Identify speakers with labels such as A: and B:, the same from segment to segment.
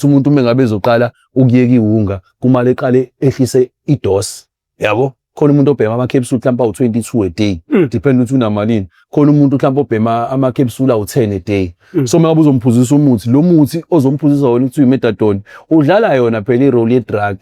A: umuntu mengabe ezoqala ukuyeka iwunga kumele eqale ehlise idosi yabo khona umuntu obhema ama capsule mhlawumbe awu-22 a day depend ukuthi unamalini khona umuntu mhlawumbe obhema ama capsule awu-10 a day so mengabe uzomphuzisa umuthi lo muthi ozomphuzisa wona ukuthi uyi-methadone udlala yona phela i-role ye-drug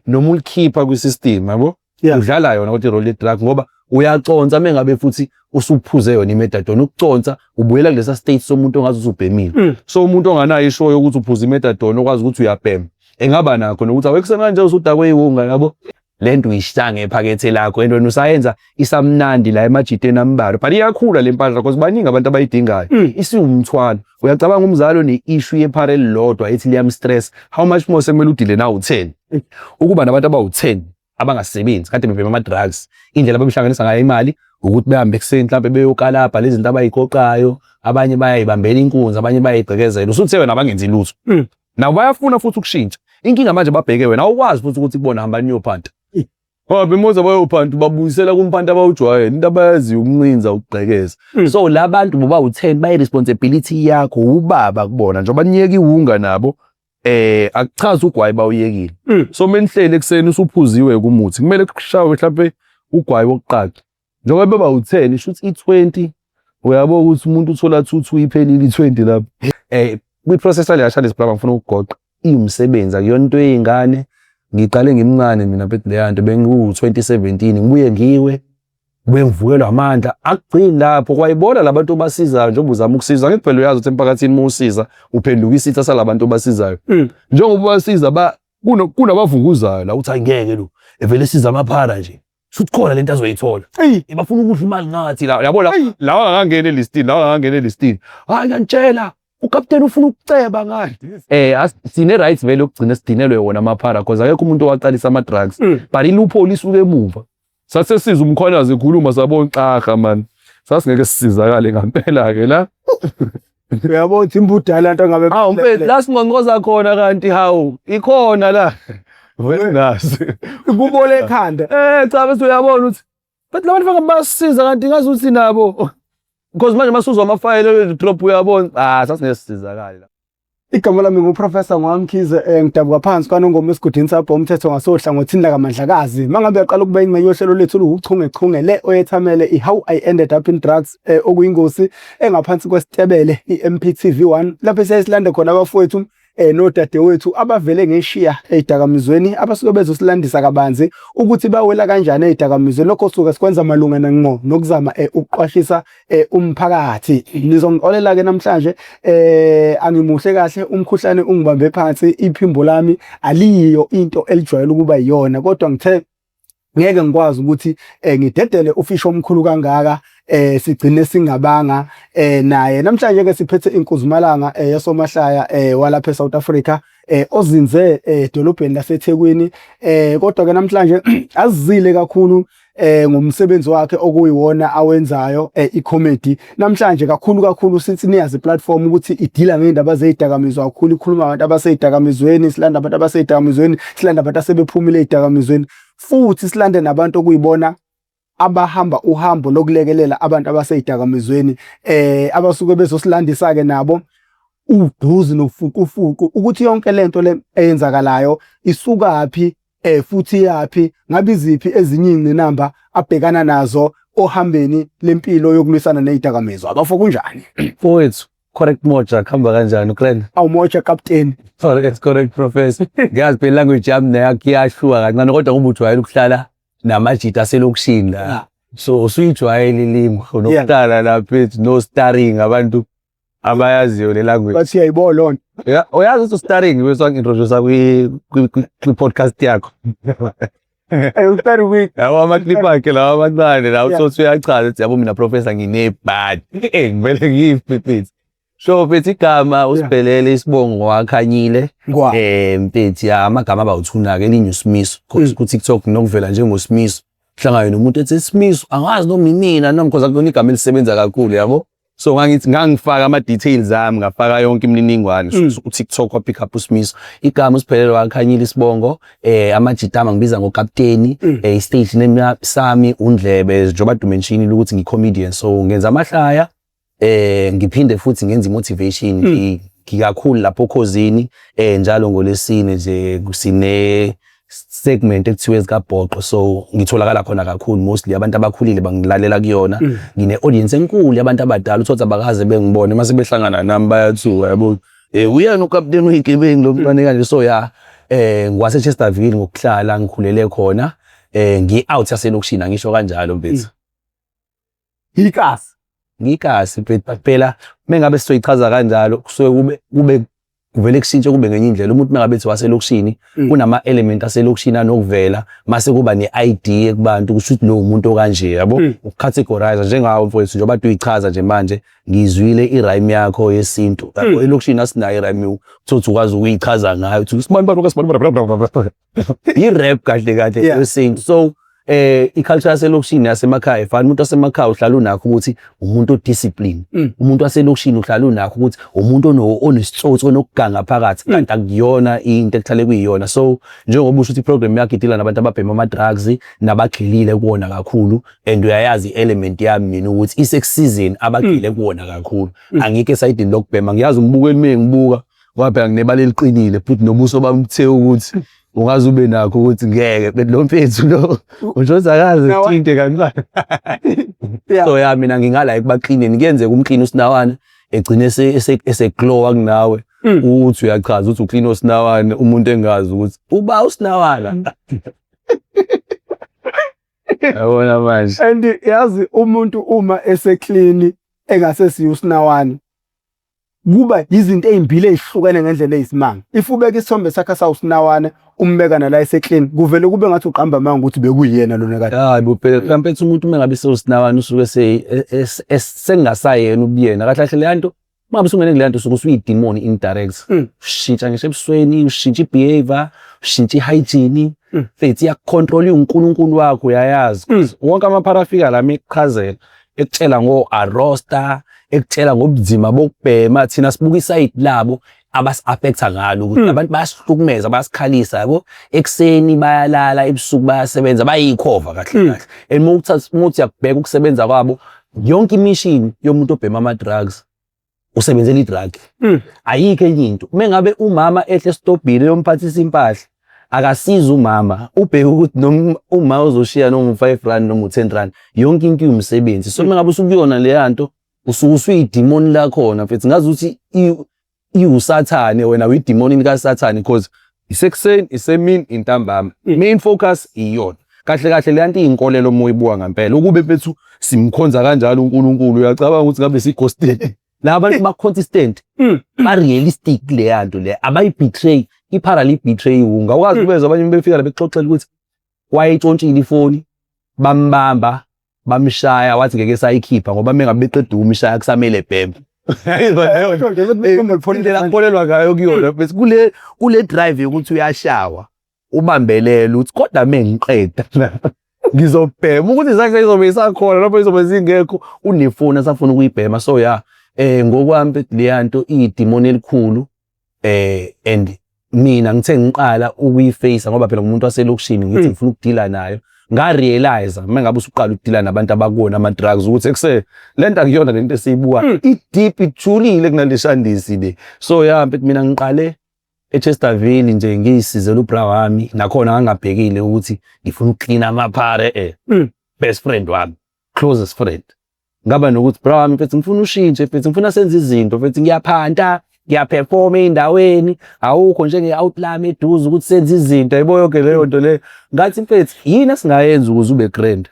A: noma ulikhipha kwi-system yabo udlala yona kodwa i-role ye-drug ngoba uyaconsa mengabe futhi usuphuze yona i-methadone ukuconsa ubuyela kulesa state somuntu ongazi usubhemile so umuntu onganayo ishoyo ukuthi uphuza i-methadone okwazi ukuthi uyabhema engaba nakho nokuthi awekuseni kanje usudakwe iwunga yabo lento uyishanga ephakethe lakho and wena usayenza isamnandi la emajiteni ambalwa but iyakhula le mpahla because baningi abantu abayidingayo isiwumthwalo uyacabanga umzali one-issue ye-parallel lodwa ethi liyam stress how much more semele udile nawo 10 ukuba nabantu abawu-10 abangasebenzi kade bebhema ama-drugs indlela babehlanganisa ngayo imali ukuthi behambe ekuseni mhlawumbe beyokalabha lezi zinto abayiqoqayo abanye bayayibambela inkunzi abanye bayayigqekezela usuthi wena abangenzi lutho nabo bayafuna futhi ukushintsha inkinga manje babheke wena awukwazi futhi ukuthi kubona hamba niyophanta bemoza bayophanta babuyisela kumphanta abawujwayele into abayaziyo ukuncinza ukugqekeza so labantu boba-10 bayi-responsibility yakho ubaba kubona njengoba niyeka iwunga nabo akuchaza ugwayi bawuyekile so menihleli ekuseni usuphuziwe kumuthi kumele kushawe mhlawumbe ugwayi wokuqala njengoba beba-10 isho ukuthi i-20 uyabo ukuthi umuntu uthola 2 iphelile i-20 lapho kwi-process yasha lesibrama ngifuna ukugoqa iwumsebenzi akuyona into yey'ngane ngiqale ngimncane mina bethu leya nto bengiwu-2017 ngibuye ngiwe bengivukelwa amandla akugcini lapho kwayibona labantu obasizayo njengoba uzama ukusiza ngeke phela uyazi ukuthi emphakathini uma usiza uphenduka isitha salabantu obasizayo njengoba ubasiza kunabavunguzayo la uthi ayingeke lo evele siza amaphara nje shuthi khona lento azoyithola bafuna ukudla imali ngathi la yabo lawa angangena elistini hayi ngiyantshela ukapteni ufuna ukuceba ngani sine rights vele ukugcina sidinelwe wona amaphara because akekho umuntu owaqalisa ama drugs but ilupho lisuke emuva sasesiza umkhwanazi ekhuluma sabona xaha man sasingeke sisizakale ngempela ke la
B: uyabona ukuthi imbudala into ngabe
A: mfethu la singonqoza khona kanti hawu ikhona la wena nasi
B: kubole ekhanda
A: cha bese uyabona ukuthi but labantu fanele basisiza kanti ngazi ukuthi nabo because manje masuzwa amafayile drop uyabona sasingesizakala la
B: igama lami nguprofessor Ngwamkhize ngidabuka phansi kwaNongoma esigudini sabho umthetho ngasohlangothini lakaMandlakazi mangabe yaqala ukuba ingcenye yohlelo lethu oluchungechunge le oyethamele iHow I Ended Up in Drugs okuyingosi engaphansi kwesitebele iMPTV1 lapho siyasilanda khona abafowethu nodadewethu abavele ngeshiya ezidakamizweni abasuke bezosilandisa kabanzi ukuthi bawela kanjani ezidakamizweni lokho suka sikwenza malungana ngqo nokuzama ukuqwashisa umphakathi ngizongixolela ke namhlanje angimuhle kahle umkhuhlane ungibambe phansi iphimbo lami aliyo into elijwayele ukuba yiyona kodwa ngithe ngeke ngikwazi ukuthi ngidedele ufisho omkhulu kangaka sigcine singabanga naye namhlanje ke siphethe inkuzumalanga yasomahlaya walapha eSouth Africa ozinze edolobheni laseThekwini kodwa ke namhlanje azizile kakhulu ngomsebenzi wakhe okuyiwona awenzayo icomedy namhlanje kakhulu sithi niyazi platform ukuthi idila ngendaba zezidakamizwa kakhulu ikhuluma abantu abasezidakamizweni silanda abantu abasezidakamizweni silanda abantu asebephumile ezidakamizweni futhi silande nabantu okuyibona abahamba uhambo lokulekelela abantu abasezidakamizweni abasuke bezosilandisa ke nabo uduzi nofukufuku ukuthi yonke lento le eyenzakalayo isukaphi futhi yaphi ngabe iziphi ezinye ingcinamba abhekana nazo ohambeni lempilo yokulwisana nezidakamizwa abafo kunjani
A: mfowethu correct moja khamba kanjani ukrena
B: awumoja captain
A: correct professor ngiyazi phela language yami neyakuyashwa kancane kodwa kuba ujwayele ukuhlala namajita aselokishini la so usuyijwayele ilimi nokuqala lapha no starring abantu abayaziyo le language
B: bathi uyayibona lonto
A: uyazi ukuthi starring bese wangintroduce kwi podcast yakho
B: starring with
A: yawa ama-clip akhe lawa amancane la uthi uyachaza ukuthi yabo mina professor nginebhadi ngivele ngiyiphithi so mfethu igama usibhelele isibongo wakhanyile mfethu amagama abawuthuna-ke elinye uSimiso ku-TikTok nokuvela njengoSimiso hlangane nomuntu ethi Simiso angazi noma inina noma because akuyona igama elisebenza kakhulu yabo so ngangifaka ama-details ami ngafaka yonke imininingwane ku-TikTok wapick up uSimiso igama usiphelele wakhanyile isibongo amajitama ngibiza ngokapteni i-stage name sami uNdlebe njengoba dimensionile ukuthi ngi-comedian so ngenza amahlaya ngiphinde futhi ngenza i-motivation ngikakhulu lapho Khosini njalo ngolesine nje sine segment ekuthiwa ezikabhoqo, so ngitholakala khona kakhulu, mostly abantu abakhulile bangilalela kuyona. Ngine audience enkulu yabantu abadala uthothi abakaze bengibone mase behlangana nami bayathuka, yabo uyena uCaptain Uyigebengu lo mntwana kanje. So ngwase Chesterville ngokuhlala ngikhulele khona, ngi-out yaselokishini angisho kanjalo mfethu.
B: Ikasi
A: Ngikasi phela mengabe sizoyichaza kanjalo kusuke kube kuvele kushintshe kube ngenye indlela. Umuntu mengabe ethi waselokishini kunama element aselokishini anokuvela mase kuba ne-ID kubantu kusho ukuthi lo umuntu okanje, yabo ukucategorize njengawo mfowethu njengoba uyichaza nje manje ngizwile i-rhyme yakho yesintu. Elokishini asinayo i-rhyme uthothi ukwazi ukuyichaza ngayo uthi sibani i-rap kahle yesintu. So i-culture yaselokishini yasemakhaya fana umuntu wasemakhaya uhlala unakho ukuthi umuntu odiscipline, umuntu waselokishini uhlala unakho ukuthi umuntu onesitsotsi onokuganga phakathi, kanti akuyona into ekuhlale kuyiyona. So njengoba usho ukuthi iprogram yakhe idila nabantu ababhema ama-drugs nabagxilile kuwona kakhulu, and uyayazi i-element yami mina ukuthi isekusizeni abagxile kuwona kakhulu, angike esayidini lokubhema. Ngiyazi ngibukweni mengibuka ngoba phela nginebala eliqinile futhi nobuso bamthe ukuthi ungaze ube nakho ukuthi ngeke lo mfethu lo ujozakazi uthinte kancane. So mina ngingala ekubaqineni kuyenzeka umclean uSinawane egcine eseglowa kunawe uthi uyachaza ukuthi uclean uSinawane umuntu engazi ukuthi uba uSinawana. Yabona manje.
B: And yazi umuntu uma eseclean engasesiyo uSinawane kuba izinto ezimbili ezihlukene ngendlela ezisimanga. If ubeka isithombe sakhe sawuSinawane umbeka nala eseclean kuvele kube ngathi uqamba manga ukuthi bekuyena lona kade.
A: Hayi bo phela mfethu umuntu mengabe sewuSinawane usuke sengasayena ubuyena kahle kahle le nto Uma usungene kule nto usuke usuyidemon indirect. Ushintsha ngisho ebusweni, ushintsha ibehavior, ushintsha ihygiene. Fethi iyakontrol uNkulunkulu wakho uyayazi. Wonke amaparafika lami ekuchazela, ekutshela ngo arosta, ekutshela ngobuzima bokubhema, thina sibuka iside labo abas-affecta ngalo ukuthi abantu bayasihlukumeza, bayasikhalisa yabo. Ekseni bayalala, ebusuku bayasebenza, bayikhova kahle kahle. And muthi yakubheka ukusebenza kwabo, yonke imishini yomuntu obhema ama-drugs usebenzela i-drug. Ayikho enye into. Mengabe umama ehle stopile yomphathisa impahla, akasiza umama. Ubheke ukuthi noma uma uzoshiya noma u5 rand noma u10 rand, yonke into umsebenzi. So mengabe usukuyona le yanto, usuyidemon la khona mfethu. Ngazi ukuthi iusathane wena uyidemon lika Sathane because isekuseni, isemini, intambama. Main focus iyona. Kahle kahle le yanto iyinkolelo moyibuka ngempela. Ukube bethu simkhonza kanjalo uNkulunkulu, uyacabanga ukuthi ngabe sighostile. La abantu ba consistent, ba realistic le yanto le, abayi betray, iparallel betray unga. Ukwazi ubeza abanye befika la bexoxela ukuthi wayitshontshile ifoni, bambamba, bamshaya wathi ngeke sayikhipha ngoba mengabe beqeda umshaya kusamele bhembe. Ngipholelwa ngayo kuyona bese kule drive ukuthi uyashawa ubambelele uthi kodwa mengiqeda ngizobhema ukuthi izakhe izobe isakhona lapho izobe zingekho, unefoni asafuna ukuyibhema. So ngokwami le yanto idemon elikhulu, and mina ngithe ngiqala ukuyiface ngoba phela umuntu waselokishini ngithi ngifuna ukudila nayo. Ngarealize mengabe usuqala ukudila nabantu abakona ama drugs ukuthi ekuse lento akuyona lento esiyibuka, i-deep ijulile kunaleshandisi le. So mfethu mina ngiqale eChesterville nje ngiyisizela ubra wami, nakhona ngangabhekile ukuthi ngifuna ukuclean amaphare best friend wami, closest friend. Ngaba nokuthi bra wami mfethu ngifuna ushintshe, mfethu ngifuna senze izinto, mfethu ngiyaphanta, ngiyaperform endaweni, awukho njenge outline eduze ukuthi senze izinto. Ayibo yonke leyo nto le. Ngathi mfethu yini esingayenza ukuze ube grand?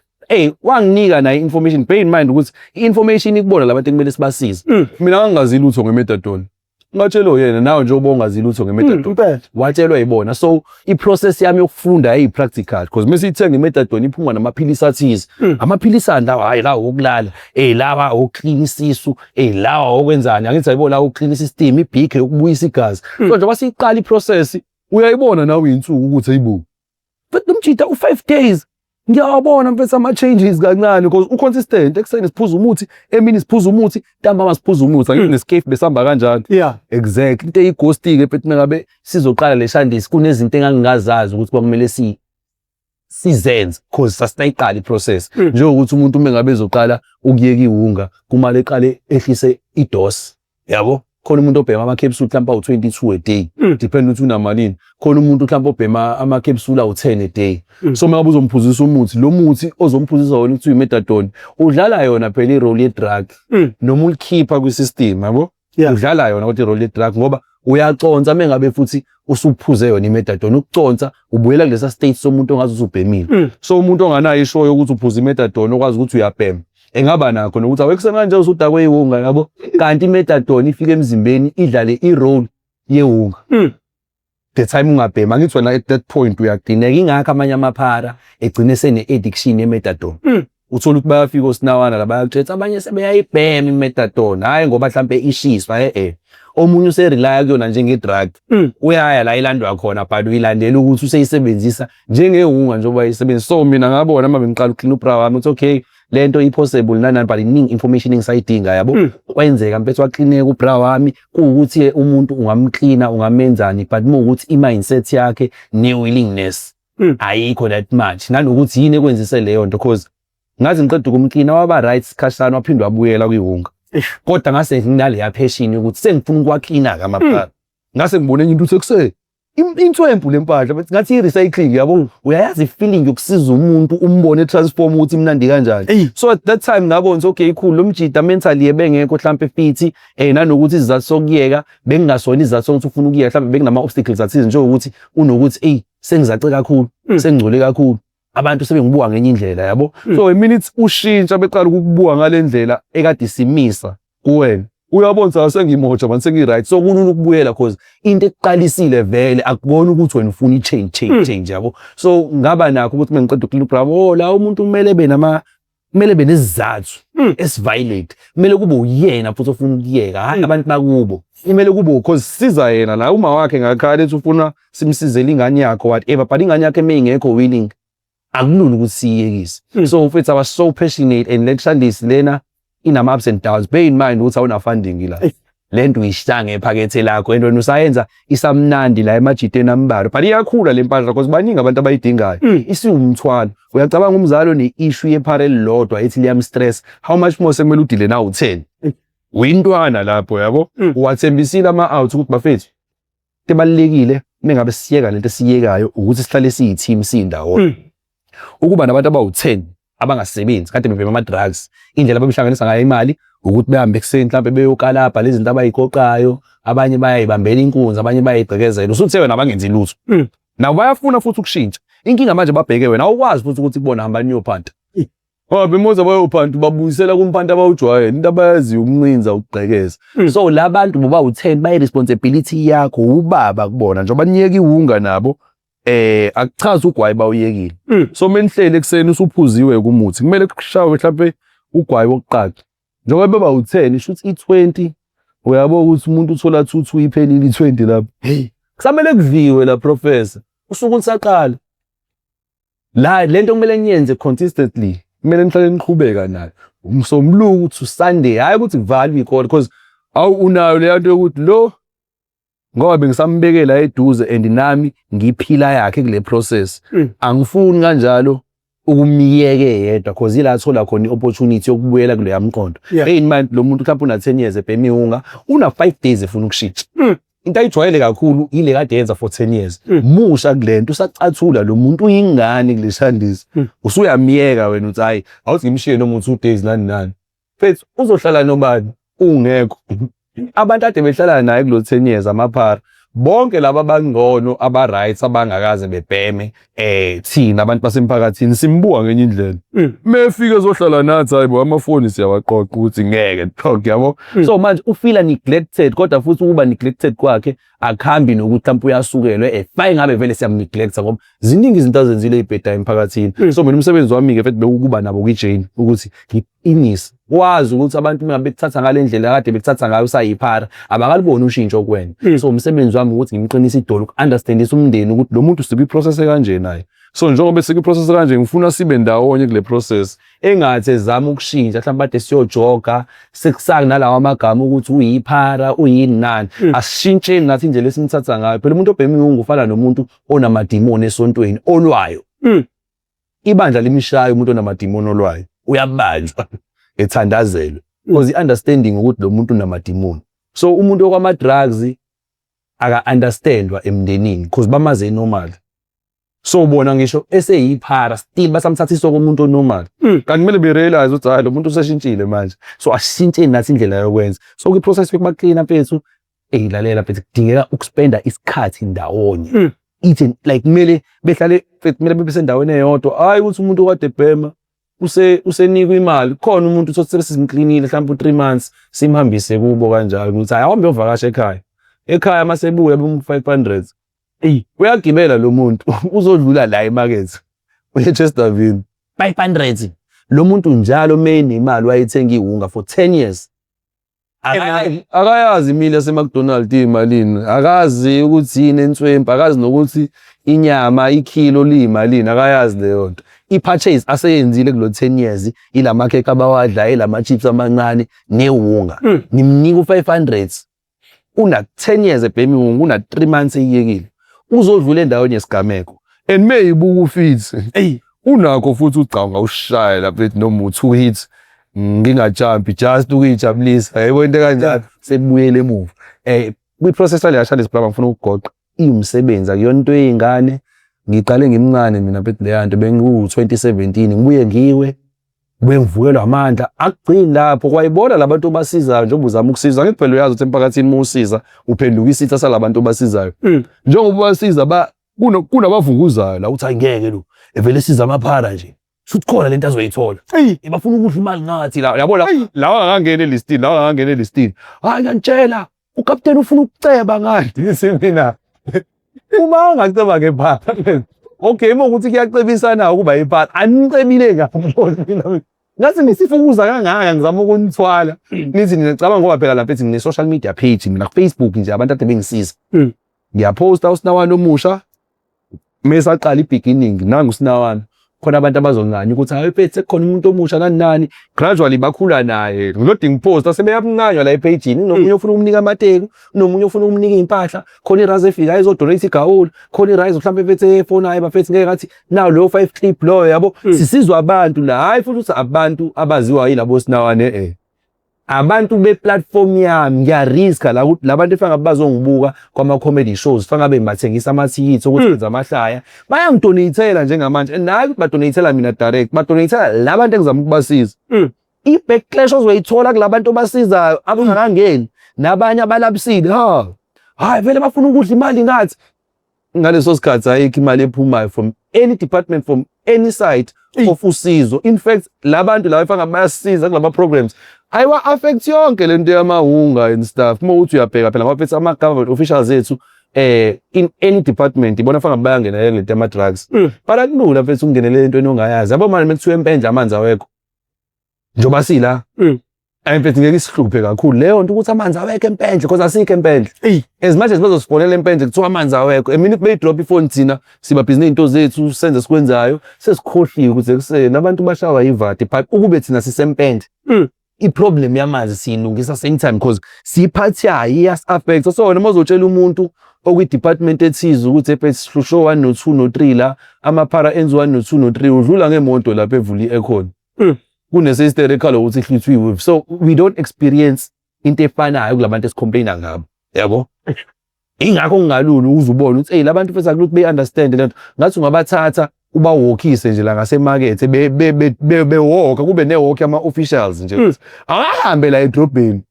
A: Wanginika nayo information, bear in mind ukuthi i-information ikubona labantu ekumele sibasize. Mina ngingazi lutho ngemethadone. Ngatshelo yena nawe nje ubongazi lutho ngemethadone. Watshelwa yibona. So i-process yami yokufunda ayi-practical because mase ithenga imethadone iphuma namaphilisi athize. Amaphilisi lawa hayi lawo okulala, lawa oclean isisu, lawa okwenzani. Angithi ayibona lawo oclean system, ibhikhe yokubuyisa igazi. So nje basiqala i-process uyayibona nawe insuku ukuthi ayibuka. But umjita u5 days ngiyabona mfethu ama-changes kancane because u-consistent. Ekuseni siphuza umuthi, emini siphuza umuthi, ntambama siphuza umuthi. Angithi nescafe besihamba kanjani. Exactly. Into eyighostike mfethu mengabe sizoqala leshandisi kunezinto engangingazazi ukuthi kwakumele sizenze because sasiyiqala i-process. Njengokuthi umuntu mengabe ezoqala ukuyeka iwunga kumele eqale ehlise idosi, yabo. khona umuntu obhema ama capsule mhlawumbe awu-22 a day depend ukuthi unamalini, khona umuntu mhlawumbe obhema ama capsule awu-10 a day. So uma ngabe uzomphuzisa umuthi, lo muthi ozomphuzisa wona ukuthi uyi-methadone udlala yona phela i-role ye-drug noma ulikhipha kwi-system, yabo udlala yona kodwa i-role ye-drug ngoba uyaconsa mengabe futhi usuphuze yona i-methadone. Ukuconsa ubuyela kulesa state somuntu ongazi usubhemile. So umuntu onganayo ishoyo yokuthi uphuza i-methadone okwazi ukuthi uyabhema engaba nakho nokuthi awekusena kanje usudakwe iwunga, yabo kanti i-methadone ifika emzimbeni idlale i-role yewunga. The time ungabhema ngithi wena at that point uyagcineka. Ingakho amanye amaphara egcine sene-addiction ye-methadone. Uthola ukuthi bayafika osinawana la bayakuthetha abanye sebeyayibhema i-methadone, hayi ngoba mhlambe ishiswa omunye userelaya kuyona njenge-drug. Uyaya la ilandwa khona but uyilandela ukuthi useyisebenzisa njengewunga njengoba yisebenzisa. So mina ngabona uma bengiqala uclean ubra wami ukuthi okay lento i-possible nanani but iningi information engisayidinga, yabo kwenzeka mpethu wacleaneka ubra wami kuwukuthi umuntu ungamcleana ungamenzani but ukuthi i-mindset yakhe ne-willingness ayikho that much, nanokuthi yini ekwenzise leyo nto cause ngazi ngiqeda ukumcleana waba right sikhashana waphinde wabuyela kwiwunga. Kodwa ngase nginaleya passion ukuthi sengifuna ukwacleana kamaphara. Ngase ngibone enye into sekuse intwempu lempahla but ngathi i-recycling, yabo uyayazi feeling yokusiza umuntu umbone transform ukuthi imnandi kanjani. So at that time ngabona okay cool lo mjida mentally ebengekho mhlambe fit nanokuthi izathu sokuyeka bengingasona izathu sokuthi ufuna ukuyeka mhlambe bekunama obstacles athize njengokuthi unokuthi sengizace kakhulu sengigcole kakhulu abantu sebengibuka ngenye indlela, yabo so a minute ushintsha beqala ukukubuka ngalendlela ekade simisa kuwena uyabona sengimoja manje sengi-right. So kulula ukubuyela cause into ekuqalisile vele akubona ukuthi wena ufuna i-change, yabo. So ngaba nakho ukuthi mengiqeda uclean ubra la umuntu kumele ebe nesizathu esi-violate, kumele kube uyena futhi ofuna ukuyeka, hayi abantu bakubo. Kumele kube cause siza yena la uma wakhe ngakhala ethi ufuna simsizele ingane yakho whatever but ingane yakhe meyingekho willing akulula ukuthi siyekise. So mfethu I was so passionate and lectureless lena inama ups and downs. Bear in mind ukuthi awuna funding la. Lento uyishanga ephakethe lakho and wena usayenza isamnandi la emajiteni ambaro but iyakhula le mpahla because baningi abantu abayidingayo. Isiwumthwalo. Uyacabanga umzalo ne-issue yephara elilodwa ethi liyamstress, how much more sekumele udile nawo 10 uyintwana lapho, yabo uwathembisile ama-out ukuthi bafethu tebalekile mengabe siyeka lento siyekayo ukuthi sihlale siyi-team siyindawo ukuba nabantu abawu-10 abangasebenzi kade bebhema ama-drugs. Indlela ababihlanganisa ngayo imali ukuthi behambe ekuseni mhlawumbe beyokalabha lezi zinto abayiqoqayo, abanye bayayibambela inkunzi, abanye bayayigqekezela. Usuthe wena abangenzi lutho nabo bayafuna futhi ukushintsha. Inkinga manje babheke wena awukwazi futhi ukuthi kubona hamba niyophanta bemoza bayophanta babuyisela kumphanti abawujwayele into abayaziyo ukuncinza ukugqekeza. So la bantu boba-10 bayi-responsibility yakho ubaba kubona njengoba niyeka iwunga nabo akuchaza ugwayi bawuyekile. So menihlele ekuseni usuphuziwe kumuthi kumele kushawe mhlawumbe ugwayi wokuqala njengoba beba u10 ishuthi i20 uyabo ukuthi umuntu uthola 2 iphelile i20 lapho. Kusamele kudliwe la professor usuku lisaqala la lento kumele niyenze consistently, kumele nihlale niqhubeka nayo umsombuluko to Sunday, hayi ukuthi kuvalwe ikole because unayo le nto yokuthi lo ngoba bengisambekela eduze and nami ngiphila yakhe kule process. Angifuni kanjalo ukumiyeke yedwa because ila athola khona i-opportunity yokubuyela kule yamqondo. Bear in mind lo muntu mhlawumbe una 10 years ebhema iwunga una 5 days efuna ukushintsha. Into ayijwayele kakhulu ile kade yenza for 10 years. Musha kulento usacathula lo muntu uyingane kule shandisi. Usuyamiyeka wena uthi hayi awuthi ngimshiye noma 2 days nani. Mfethu uzohlala nobani ungekho. Abantu ade behlala naye kulo 10 years amaphara bonke laba abangcono aba-right abangakaze bebheme thina abantu basemphakathini simbuka ngenye indlela. Mefika ezohlala nathi hayi bo amafoni siyawaqoqa ukuthi ngeke talk, yabo. So manje ufila neglected kodwa futhi ukuba neglected kwakhe akhambi nokuthi mhlawumbe uyasukelwe fine ngabe vele siyamneglecta ngoba ziningi izinto azenzile ibheda emphakathini. So mina umsebenzi wami ke mfethu bekukuba nabo kwi-Jane ukuthi ngiqinise wazi ukuthi abantu ngabe bekuthatha ngalendlela kade bekuthatha ngayo usayiphara abakalibona ushintsho kwena. So umsebenzi wami ukuthi ngimqinise idolo uku-understandisa umndeni ukuthi lo muntu sibe i-process kanje naye. So njengoba sike-process kanje ngifuna sibe ndawonye kule process engathi ezama ukushintsha mhlawumbe ade siyojoga sekusaka nalawa amagama ukuthi uyiphara uyini nani. Asishintsheni nathi indlela esimthatha ngayo. Phela umuntu obhema iwunga ufana nomuntu onamadimoni esontweni olwayo. Ibandla limishayo umuntu onamadimoni olwayo uyabanjwa ethandazelwe because i-understanding ukuthi lo muntu unamadimoni So umuntu okwama drugs aka understandwa emndenini because bamaze normal. So ubona ngisho eseyiphara still basamthathisa komuntu onormal. Kanti kumele be realize ukuthi hayi lo muntu useshintshile manje. So ashintsheni nathi indlela yokwenza. So kwi process yokuba clean mfethu eyilalela mfethu kudingeka ukuspenda isikhathi ndawonye. Like kumele behlale kumele bebesendaweni eyodwa hayi ukuthi umuntu okade bhema usenikwa imali khona umuntu uthi sesimcleanile mhlawumbe 3 months simhambise kubo kanjalo ukuthi hayi awambe ovakasha ekhaya masebuya bemu 500 uyagibela lo muntu uzodlula la emarket uyeChesterville 500 lo muntu njalo menemali wayithenga iwunga for 10 years akayazi imili yaseMcDonald's imalini akazi ukuthi yini enswempa akazi nokuthi inyama ikilo liyimalini akayazi leyo nto ipurchase aseyenzile kulo 10 years ilama cake abawadla elama chips amancane newunga nimnika u500 una 10 years ebhemi iwunga una 3 months eyekile uzodlula endaweni yesigameko and mayibuka ufit unakho futhi ucanga ushaya lapha noma u2 hits ngingajump just ukuyijabulisa yebo into kanjalo sebuyele emuva kwi process le yashali sibrama ngifuna ukugoqa imsebenzi akuyona into yezingane ngiqale ngimncane mina mfethu le yanto bengu 2017 ngibuye ngiwe bengivukelwa amandla akugcini lapho kwayibona labantu basizayo njengoba uzama ukusiza ngikuphela uyazi ukuthi emphakathini usiza uphenduka isitha salabantu basizayo njengoba basiza kunabavunguzayo la uthi angeke lo evele siza amaphara nje futhi khona lento azoyithola bafuna ukudla imali ngathi la yabo la angangena elistini hayi ngiyantshela ukapteni ufuna ukuceba ngathi mina uma ungaceba ngephara okay ukuthi kuyacebisana ukuba iphara anicebile ngapho ngathi ngisifukuza kangaka ngizama ukunithwala nithi ngicabanga ngoba phela lapha ethi ngine social media page mina ku Facebook nje abantu ade bengisiza ngiyaposta usinawana omusha mesaqala ibeginning nangu usinawana khona abantu abazonganya ukuthi hayi phethe khona umuntu omusha nani gradually bakhula naye ngilodinga posta sebeyabunganywa la epageni nomunye ufuna ukumnika amateku nomunye ufuna ukumnika impahla khona irise efika ayizodonate igawula khona irise mhlambe phethe iphone hayi bafethi ngeke ngathi nawo lo 5 clip lo yabo sisizwa abantu la hayi futhi ukuthi abantu abaziwa yilabo sinawane abantu be-platform yami ngiyariska la ukuthi labantu efanga bazongibuka kwama-comedy shows fanga bathengisa amathikithi ukuthi benza amahlaya bayangidonatela njengamanje nayi badonatela mina direct badonatela labantu engizama ukubasiza i-backlash ozoyithola kulabantu obasizayo abangakangeni nabanye abalabisile hayi vele bafuna ukudla imali ngathi ngaleso sikhathi ayikho imali ephumayo from any department from any side of usizo in fact labantu laba efanga bayasiza kulama programs ayiwa affect yonke lento yamahunga and stuff uma uthi uyabheka phela ngaphethe ama government officials ethu in any department ibona fanga bayangena lento yama drugs para kulula mfethu ungenele into enongayazi yabo manje mekuthiwe empendle amanzi awekho njoba sila mfethu ngeke isihluphe kakhulu leyo nto ukuthi amanzi awekho empendle because asikho empendle as much as bazosifonela empendle kuthiwa amanzi awekho a minute bay drop ifone thina siba busy nezinto zethu senze sikwenzayo sesikhohliwe ukuthi kusena abantu bashawa ivati pipe ukube thina sisempendle iproblem yamanzi siyilungisa same time because siphathayo iyas affect so noma uzotshela umuntu okwi department ethize ukuthi ephethe show 1 no 2 no 3 la amaphara enziwa 1 no 2 no 3 udlula ngemonto lapha evuli ekhona kunesysterical ukuthi ihlithwiwe so we don't experience into efanayo kulabantu esicomplaina ngabo yabo ingakho ngingalula uzubona ukuthi hey labantu futhi akuthi be understand lento ngathi ungabathatha uba walkise nje la ngasemarket bewalka kube newalk ama officials nje ahambe la edrobheni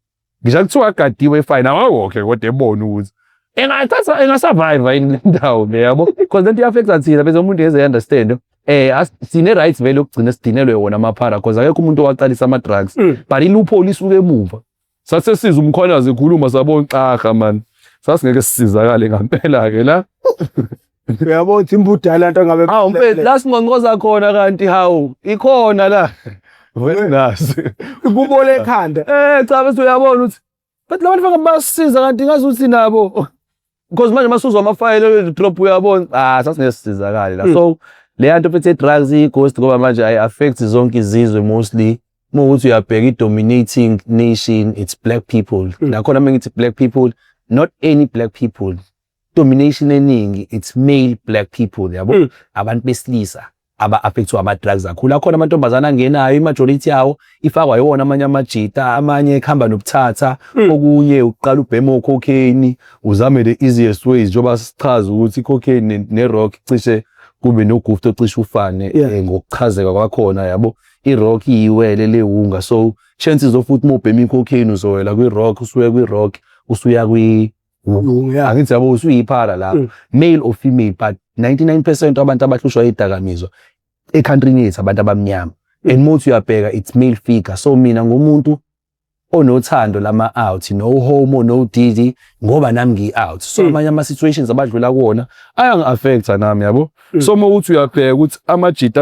A: ngisho kuthiwa agadiwe fine awawalke kodwa ebona ukuthi engathatha engasurvive indawo yabo because lento iaffects thina bese umuntu eze understand sine rights vele ukugcina sidinelwe wona amaphara because akekho umuntu owaqalisa ama drugs but ilupho lisuke emuva sasesiza umkhwanazi ekhuluma sabona xaga man sasingeke sisizakale ngempela ke la
B: uyabona imbudala into ngabe
A: mfethu la singonqoza khona kanti hawu ikhona la wena nasi
B: kubole ekhanda
A: cha bese uyabona ukuthi but labantu fanga basiza kanti ngazi ukuthi nabo because manje masuzwa amafile drop uyabona sasingesizakale la so le yanto phethe drugs i-ghost ngoba manje ay affect zonke izizwe mostly ukuthi uyabheka i-dominating nation it's black people nakhona mengithi black people not any black people domination eningi it's male black people yabo abantu besilisa aba-affectwa ama-drugs kakhulu. Akhona amantombazane angenayo, i-majority yawo ifakwa yiwona amanye amajita, amanye ekhamba nobuthatha, okunye uqala ubhema o-cocaine, uzame the easiest ways, njengoba sichaza ukuthi i-cocaine ne-rock cishe kube nogufto ocishe ufane ngokuchazeka kwakhona yabo. I-rock iyiwele lewunga, so chances of ukuthi mawubhema i-cocaine uzowela kwi-rock, usuya kwi-rock, usuya angithi yabo usuyiphala lapho, male or female, but 99% abantu abahlushwa idakamizwa ekhantrini yethu abantu abamnyama. And most uyabheka it's male figure. So mina ngumuntu onothando lama-out, no homo, no didi, ngoba nami ngi-out. So amanye ama-situations abadlula kuwona ayangi-affecta nami yabo. So mawuthi uyabheka ukuthi amajita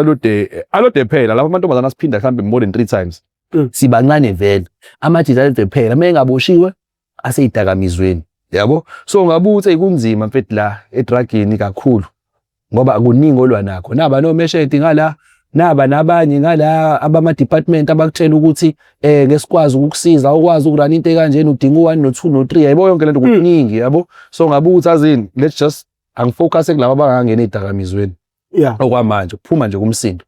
A: alode phela, lapho amantombazane asiphinda mhlambe more than 3 times. Sibancane vele. Amajita alode phela, mengaboshiwe aseyidakamizweni. Yabo? So ngabuthi kunzima mfethu la edragini kakhulu. Ngoba akuningi olwa nakho. Naba nomeshedi ngala, naba nabanye ngala abama department abakutshela ukuthi ngesikwazi ukukusiza, ukwazi ukurana into ekanjeni udinga u1 no2 no3. Yabo yonke lento kuningi yabo. So ngabuthi azini let's just angifocus kulabo abangangena edakamizweni. Okwamanje kuphuma nje kumsindo.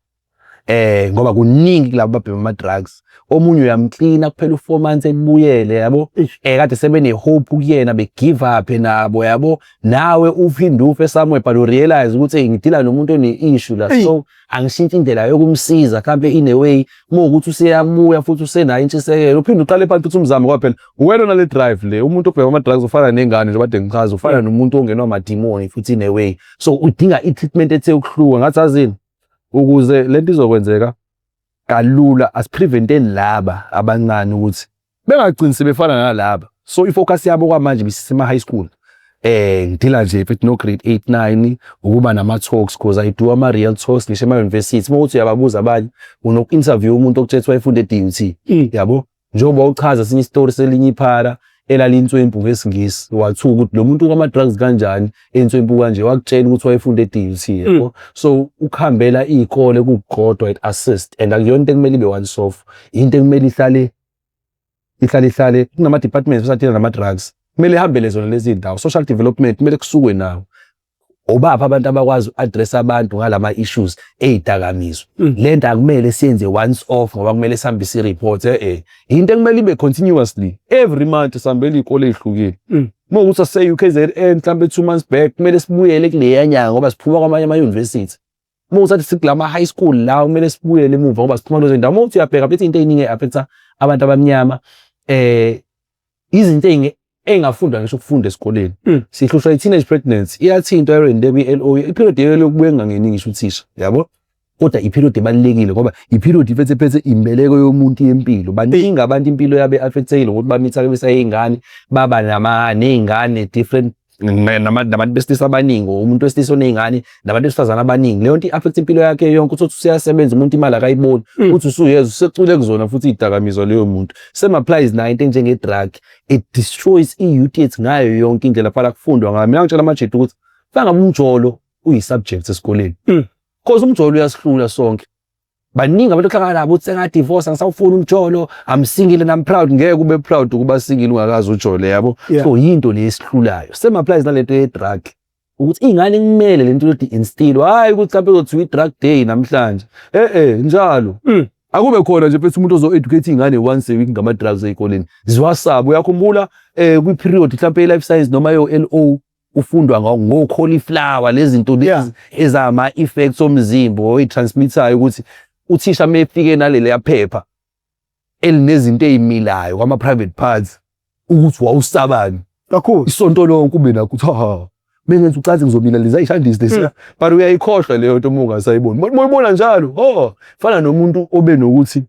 A: Ngoba kuningi kulabo ababhema ama drugs. Omunye uyamklina kuphela u4 months ekubuyele yabo. Kade sebene hope kuyena be give up nabo yabo. Nawe uphinde ufe somewhere but urealize ukuthi ngidila nomuntu one issue la, so angishintshe indlela yokumsiza mhlambe in a way ukuthi useyamuya futhi usenayo intshisekelo, uphinde uqale phansi ukuthi umzamo kwaphela uwena nale drive le. Umuntu obhema ama drugs ufana nengane nje bade ngichaza, ufana nomuntu ongenwa amademoni futhi in a way, so udinga i-treatment ethe ukuhluka. Ngathi azini ukuze lento izokwenzeka kalula, asipreventeni laba abancane ukuthi bengagcini sebefana nalaba. So ifocus yabo kwamanje bisema high school, ngidila nje futhi no grade 8 9 ukuba nama talks, because I do ama real talks ngisho ema university. Mawuthi uyababuza abanye unoku interview umuntu okutshetswa efunde DUT yabo, njengoba uchaza sinye story selinye iphara elalintswempu ngesingisi, wathuka ukuthi lo muntu kwama drugs kanjani entswempu kanje, wakutshela ukuthi wayefunde DUT yabo. So ukuhambela izikole kugodwa it assist, and akuyona into ekumele ibe once off, into ekumele ihlale kunama departments esathina nama drugs, kumele ihambele zona lezi indawo. Social development kumele kusukwe nawo, obapha abantu abakwazi address abantu ngalama issues ezidakamizwa. Lento akumele siyenze once off ngoba kumele sihambise report. Into ekumele ibe continuously every month sihambele izikole ezihlukile. Mawukuthi say UKZN mhlambe 2 months back kumele sibuyele kuleya nyanga ngoba siphuma kwamanye ama university. Mawuthi sikulama high school la kumele sibuyele emuva ngoba siphuma kuzo indawo. Mawuthi uyabheka bethu into eziningi eaffecta abantu abamnyama, izinto engafundwa ngisho ukufunda esikoleni. Sihlushwa i-teenage pregnancy, iyathinta i-LO, i-period yokubuye ngangeningi ngisho uthisha yabo. Kodwa i-period ebalekile ngoba i-period iphethe imbeleko yomuntu yempilo. Baningi abantu impilo yabe affectile ukuthi bamitha besayingane, baba nezingane different nabantu besilisa abaningi, umuntu wesilisa onezingane nabantu besifazana abaningi. Leyo nto i-affect impilo yakhe yonke, uthi useyasebenza umuntu imali akayiboni, uthi usuyeza usecule kuzona futhi idakamizwa leyo muntu. Same applies na into njenge drug, it destroys i-youth yethu ngayo yonke indlela phala kufundwa ngayo. Mina ngitshela amajita ukuthi fanga umjolo uyi-subject esikoleni, because umjolo uyasihlula sonke. Baningi abantu ohlangana nabo uthi senga-divorce angisawufuni umjolo, I'm single and I'm proud. Ngeke ube proud ukuba single ungakazi ujolo yabo. So yinto lesihlulayo. Same applies nalento ye-drug, ukuthi ingane kumele lento yokuthi instill, hayi ukuthi mhlawumbe uzothiwa i-drug day namhlanje. Njalo akube khona nje phethe umuntu ozo-educate ingane once a week ngama drugs ezikoleni. Ziwasaba. Uyakhumbula kwi-period mhlawumbe ye-life science noma yo-LO ufundwa ngo-cauliflower, lezi zinto lezi ezama effects omzimba oyi-transmittayo, ukuthi uthisha mefike naleli yaphepha elinezinto ezimilayo kwama private parts ukuthi wawusabani
B: kakhulu
A: isonto lonke ube nakho ukuthi mengenza ucathi ngizomilaliza ishandisi lesiya, but uyayikhohlwa leyo nto uma ungasayiboni. Moyibona njalo fana nomuntu obe nokuthi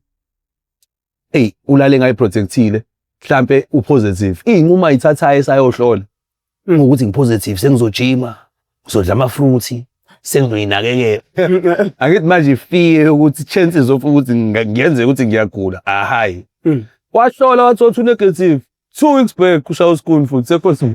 A: ulale ngayiprotectile mhlambe upositive, inquma ayithathayo esayohlola ngokuthi ngipositive, sengizojima, ngizodla ama-fruit, sengizoyinakekela. Angithi manje fear ukuthi chances of ukuthi ngiyenze ukuthi ngiyagula hayi. Wahlola wathola negative 2 weeks back kushawa school futhi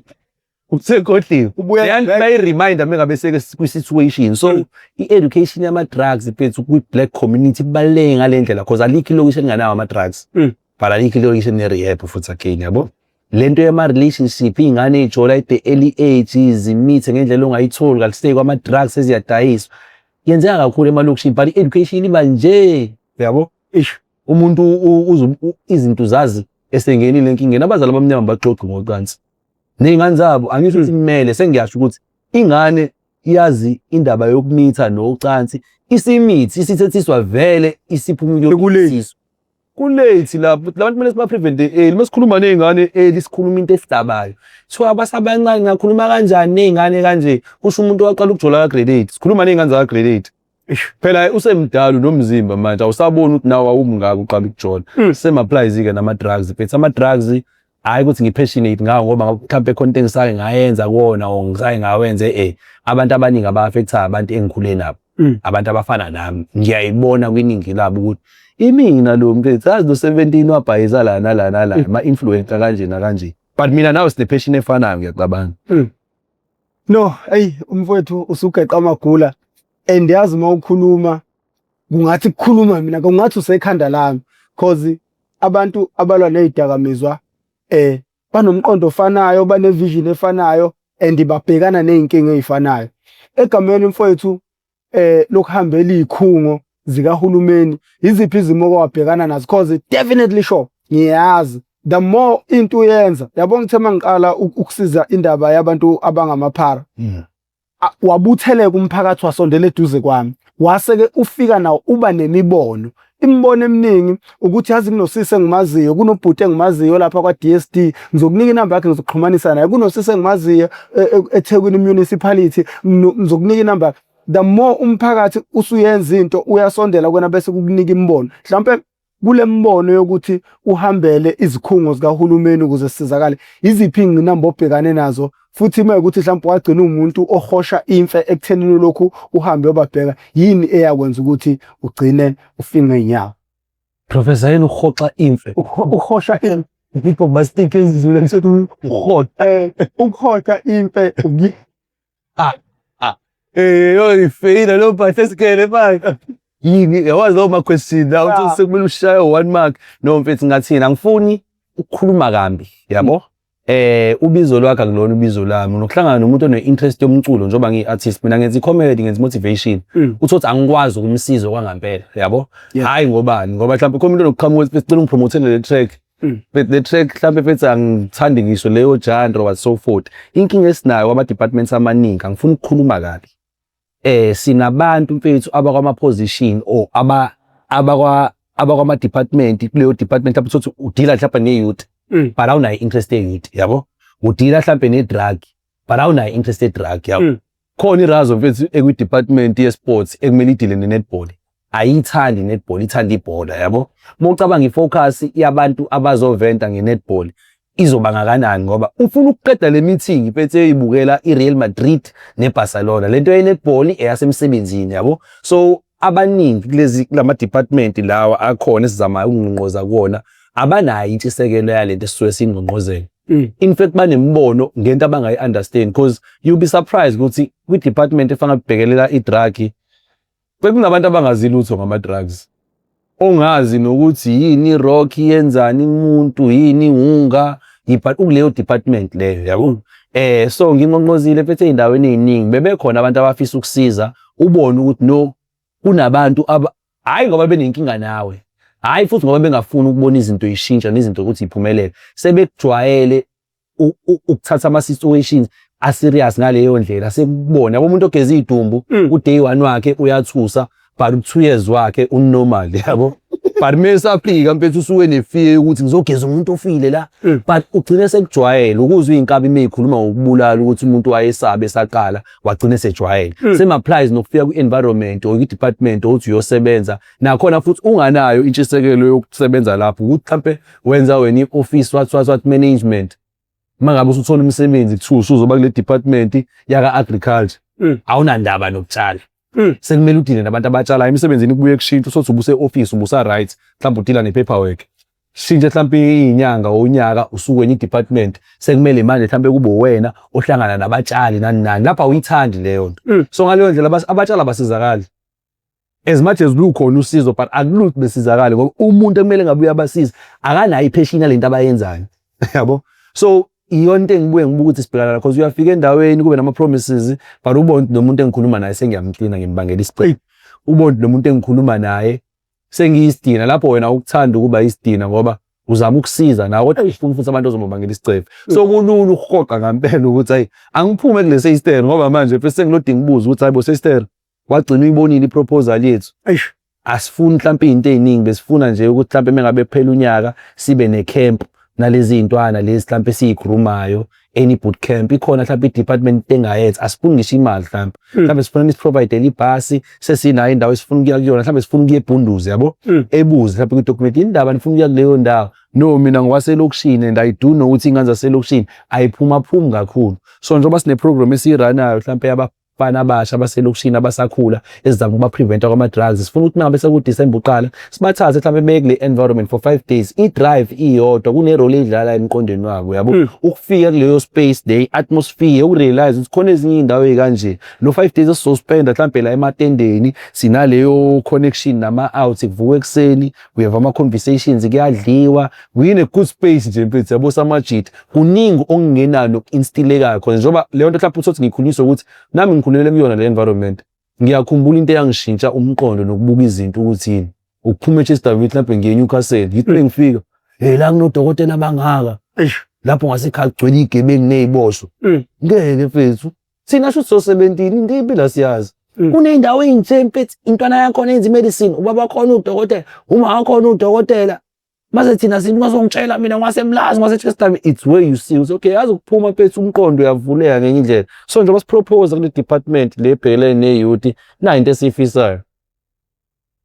A: usekhohliwe. Ubuye reminder mengabe seke kwi-situation. So i-education yama-drugs iphethe kwi-black community ibaluleke ngalendlela because alikho ilokishi elinganawo ama-drugs, but alikho ilokishi ne-rehab futhi again yabo. Lento yama-relationship ingane ejola at the early age zimithe ngendlela ongayitholi, kalisteki kwama-drugs eziyadayiswa. yenzeka kakhulu emalokishini but i-education iba nje yabo umuntu izinto zazi esengenile enkingeni abazali abamnyama baxoxa ngocansi nezingane zabo angisho ukuthi kumele sengiyasho ukuthi ingane iyazi indaba yokumitha nocansi isimithi isithethiswa vele isiphumile yokulethiswa kulethi lapho labantu kumele siba prevent masikhuluma nezingane isikhuluma into esidabayo so abasabancane ngakhuluma kanjani nezingane kanje kusho umuntu waqala ukujola ka grade 8 sikhuluma nezingane za grade 8 phela usemdala nomzimba manje awusabona ukuthi nawe awumngaka uqala ukujola same applies ke nama drugs but ama drugs hayi ukuthi ngipassionate ngawo ngoba mhlawumbe content engisake ngayenza kuona or ngisake ngawenze abantu abaningi aba-affecta abantu engikhule nabo abantu abafana nami ngiyayibona kwiningi labo ukuthi imina lo mfethu azi lo 17 wabhayiza lana ama influencer kanje nakanje but mina nawe sine passion efanayo ngiyacabanga
B: no umfowethu usugeqa amagula and yazi mawukhuluma kungathi kukhuluma mina kungathi usekhanda lami cause abantu abalwa nezidakamizwa banomqondo ofanayo banevision efanayo and babhekana nezinkinga ezifanayo egameni mfowethu lokuhambela izikhungo zikahulumeni iziphi izimo kwabhekana nazo cause definitely sure ngiyazi the more into uyenza yabo ngithema ngiqala ukusiza indaba yabantu abangamaphara wabutheleka umphakathi wasondela eduze kwami waseke ufika nawo uba nemibono imibono eminingi ukuthi yazi kunosisi engimaziyo kunobhuti engimaziyo lapha kwa DSD ngizokunika inamba yakhe ngizokuxhumanisa naye kunosisi engimaziyo eThekwini municipality ngizokunika inamba the more umphakathi usuyenza into uyasondela kwena bese kukunika imbono mhlawumbe kule mbono yokuthi uhambele izikhungo zikahulumeni ukuze sisizakale iziphi ingqinamba obhekane nazo futhi mayekuthi mhlawumbe wagcina umuntu ohosha imfe ekuthenini lokhu uhambe obabheka yini eyakwenza ukuthi ugcine ufinqe inyawo
A: Professor yini uhoxa imfe
B: uhosha imfe
A: people must think ezizule ngisethi
B: uhoxa imfe
A: yo ifeyila lo bhathesikele manje yini yawazi lo ma question la uthi sekumele ushaye 1 mark no mfethu ngathini angifuni ukukhuluma kambi yabo ubizo lwakhe akulona ubizo lami nokuhlangana nomuntu one interest yomculo njengoba ngiartist mina ngenza comedy ngenza motivation uthi angikwazi ukumsiza kwangempela yabo hayi ngobani ngoba mhlawumbe khona umuntu onokuqhamuka sicela ungipromothele le track but the track mhlawumbe mfethu angithandi ngisho leyo genre was so forth inkinga esinayo ama departments amaningi angifuni ukukhuluma kabi sinabantu mfethu abakwama position or abakwama department kuleyo department lapho uthi udila mhlawumbe ne youth but awunayo interest youth yabo udila mhlawumbe ne drug but awunayo interest drug yabo khona irazo mfethu ekwi department ye sports ekumele idile ne netball ayithandi netball ithanda ibhola yabo mawucabanga ifocus yabantu abazoventa nge netball izoba ngakanani ngoba ufuna ukuqeda le meeting iphethe eyibukela iReal Madrid neBarcelona lento ye netball eyasemsebenzini yabo so abaningi kulezi lama department lawa akhona esizama ukungqonqoza kuona abanayo intshisekelo yalento esisuke singqonqozela in fact banembono ngento abangayi understand because you'll be surprised ukuthi kwi department efana kubhekelela idrug bekunabantu abangazi lutho ngama drugs ongazi nokuthi yini rock yenzani umuntu yini unga kuleyo department leyo yabo so nginqonqozile phethe indaweni eziningi bebekhona abantu abafisa ukusiza ubone ukuthi no kunabantu hayi ngoba benenkinga nawe hayi futhi ngoba bengafuni ukubona izinto zishintsha nezinto ukuthi iphumelele sebekujwayele ukuthatha ama situations a serious ngaleyo ndlela sekubona umuntu ogeza idumbu ku day 1 wakhe uyathusa but 2 years wakhe unnormal yabo but mesafika mfethu usuke nefear ukuthi ngizogeza umuntu ofile la but ugcine sekujwayele ukuzwa inkabi meyikhuluma ngokubulala ukuthi umuntu wayesabe esaqala wagcine sejwayele same applies nokufika kwi-environment or kwi-department othi uyosebenza nakhona futhi unganayo intshisekelo yokusebenza lapho ukuthi mhlambe wenza wena i-office what management mangabe usuthola umsebenzi kuthiwa usuzoba kule department yaka agriculture awunandaba nokutshala sekumele udile nabantu abatshala emsebenzini kubuye kushintsha sothi ubuse office ubusa right mhlawumbe udila nepaperwork shintshe mhlawumbe inyanga or unyaka usuke kwenye department sekumele manje mhlawumbe kube wena ohlangana nabatshali nani lapha uyithandi leyo nto so ngaleyo ndlela abatshala basizakala as much as lukhona usizo but akuluthi besizakala ngoba umuntu ekumele ngabe uyabasiza akanayo ipassion yalento abayenzayo yabo so iyona into engibuye ngibuka ukuthi sibhekana la because uyafika endaweni kube nama promises but ubone nomuntu engikhuluma naye sengiyamcina ngimbangela isicelo. Ubone nomuntu engikhuluma naye sengiyisidina lapho wena ukuthanda ukuba isidina ngoba uzama ukusiza nawe kodwa ufuna futhi abantu ozomabangela isicelo. So kulula ukuhoqa ngempela ukuthi hayi angiphume kulese sister ngoba manje bese ngilodinga ukubuza ukuthi hayibo sister wagcina uyibonile iproposal yethu. Asifuni mhlawumbe izinto eziningi besifuna nje ukuthi mhlawumbe mengabe phela unyaka sibe necamp nalezi zintwana lezi mhlawumbe siyikhulumayo any boot camp ikhona mhlawumbe i-department engayenza asifuni ngisho imali mhlawumbe sifuna nisiprovide ibhasi sesinayo indawo esifuna ukuya kuyona mhlawumbe sifuna ukuya eBhunduzi yabo ebuze mhlawumbe ku-document indaba nifuna ukuya kuleyo ndawo no mina ngwaselokishini and I do know ukuthi ingane zaselokishini ayiphuma kakhulu so njengoba sine program esiyiranayo mhlawumbe abafana abasha abaselokishini abasakhula ezizama ukuba preventa kwama drugs sifuna ukuthi mangabe sekuDecember uqala sibathathe mhlawumbe beke le environment for 5 days i-drive iyodwa kune role edlala emqondweni wabo yabo ukufika kuleyo space day atmosphere ukurealize ukuthi khona ezinye indawo ezikanje lo 5 days esizospenda mhlawumbe la ematendeni sinaleyo connection nama out kuvuka ekseni we have ama conversations kuyadliwa we in a good space nje mfethu yabo samajit kuningi okungenalo instilekayo khona njengoba leyo nto mhlawumbe uthi ngikhuliswa ukuthi nami ngikhulele kuyona le environment ngiyakhumbula into eyangishintsha umqondo nokubuka izinto ukuthi yini ukuphuma eChester mhlawumbe ngiye eNewcastle ngithi ngifika la kunodokotela abangaka lapho ngasekhaya kugcwele igebengu neziboshwa ngeke mfethu thina sho so 17 into impela siyazi kunendawo ezinhle mfethu intwana yakho enza medicine ubaba wakho udokotela uma wakho udokotela mase thina sizongitshela mina ngasemlazi ngaseChester it's where you see okay yazi ukuphuma mfethu umqondo uyavuleka ngenye indlela so njengoba sipropose kule department le bhekele neyouth na into esifisayo